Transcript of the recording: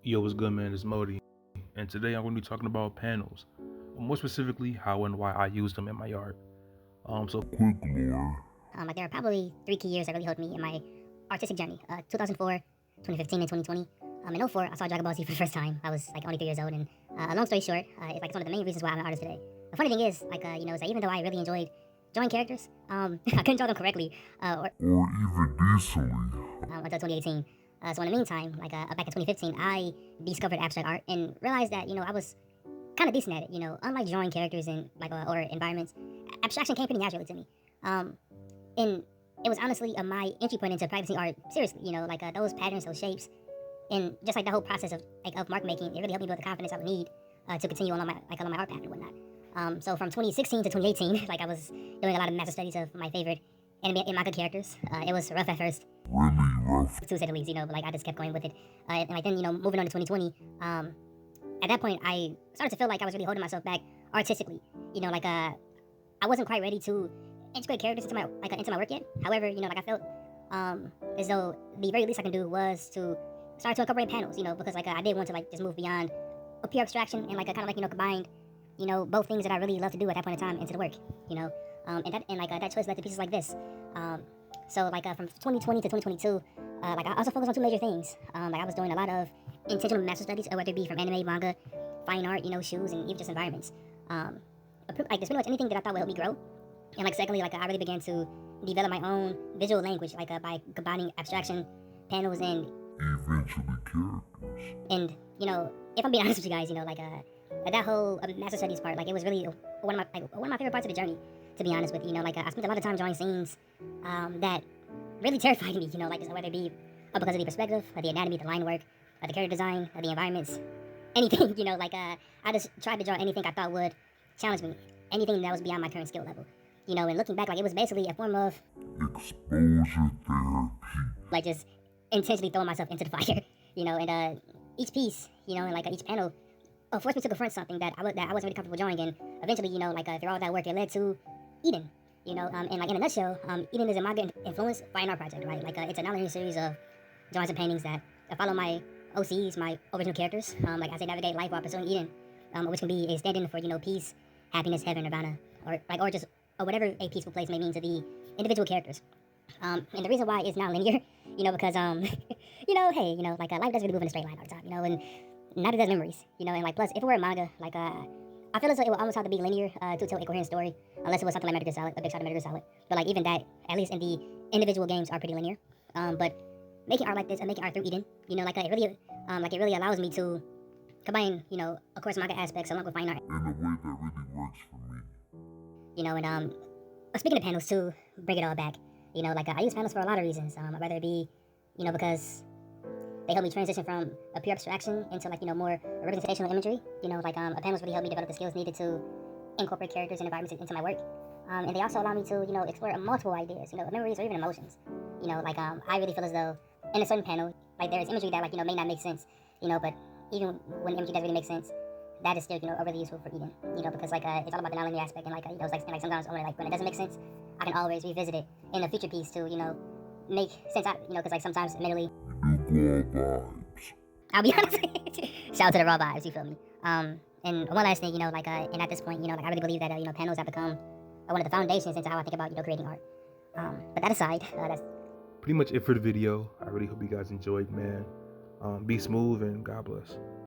Yo, what's good, man? It's Modi, and today I'm going to be talking about panels, more specifically how and why I use them in my art. So quick lore. Like there are probably 3 key years that really helped me in my artistic journey. 2004, 2015, and 2020. In '04, I saw Dragon Ball Z for the first time. I was like only 3 years old, and long story short, it's one of the main reasons why I'm an artist today. The funny thing is, is that even though I really enjoyed drawing characters, I couldn't draw them correctly, Or even decently. until 2018. So in the meantime, back in 2015, I discovered abstract art and realized that I was kind of decent at it. Unlike drawing characters in or environments, abstraction came pretty naturally to me. And it was honestly my entry point into practicing art seriously. Those patterns, those shapes, and just like the whole process of mark making, it really helped me build the confidence I would need to continue along my art path and whatnot. So from 2016 to 2018, I was doing a lot of master studies of my favorite anime and manga characters. It was rough at first, Really rough. to say the least, but I just kept going with it. And then, moving on to 2020, at that point, I started to feel like I was really holding myself back artistically. I wasn't quite ready to integrate characters into my work yet. However, I felt as though the very least I can do was to start to incorporate panels. Because I did want to just move beyond a pure abstraction and combined, both things that I really love to do at that point in time into the work. That choice led to pieces like this. From 2020 to 2022, I also focused on two major things. I was doing a lot of intentional master studies, whether it be from anime, manga, fine art, shoes, and even just environments. Just pretty much anything that I thought would help me grow. And secondly, I really began to develop my own visual language, by combining abstraction, panels, and Eventually characters. and if I'm being honest with you guys, that whole master studies part, it was really one of my favorite parts of the journey. To be honest with you, I spent a lot of time drawing scenes that really terrified me. Just whether it be because of the perspective, the anatomy, the line work, the character design, the environments, anything. I just tried to draw anything I thought would challenge me, anything that was beyond my current skill level. And looking back, it was basically a form of Exposure therapy. just intentionally throwing myself into the fire. And each piece, and each panel, forced me to confront something that I wasn't really comfortable drawing. And eventually, through all that work, it led to Eden. In a nutshell, Eden is a manga influenced fine art project, right? It's a non-linear series of drawings and paintings that follow my OCs, my original characters, as they navigate life while pursuing Eden, which can be a stand-in for peace, happiness, heaven, nirvana, or whatever a peaceful place may mean to the individual characters. And the reason why it's not linear, because hey, life doesn't really move in a straight line all the time, and neither does memories, and plus if it were a manga, I feel as though it would almost have to be linear to tell a coherent story, unless it was something like Metal Gear Solid, a big shot of Metal Gear Solid. But even that, at least in the individual games, are pretty linear. But making art like this and making art through Eden, it really allows me to combine, of course, manga aspects along with fine art. In a way that really works for me. Speaking of panels too, bring it all back. I use panels for a lot of reasons. Whether it be, because they help me transition from a pure abstraction into more representational imagery. Panels really help me develop the skills needed to incorporate characters and environments into my work. And they also allow me to explore multiple ideas, memories or even emotions. I really feel as though in a certain panel, there is imagery that may not make sense. But even when imagery doesn't really make sense, that is still really useful for Eden. Because it's all about the nonlinear aspect, and sometimes when it doesn't make sense, I can always revisit it in a future piece to make sense out. Because sometimes admittedly, Raw vibes. I'll be honest. Shout out to the raw vibes, you feel me? And one last thing, and at this point, I really believe that panels have become one of the foundations into how I think about creating art. But that aside, that's Pretty much it for the video. I really hope you guys enjoyed, man. Be smooth and God bless.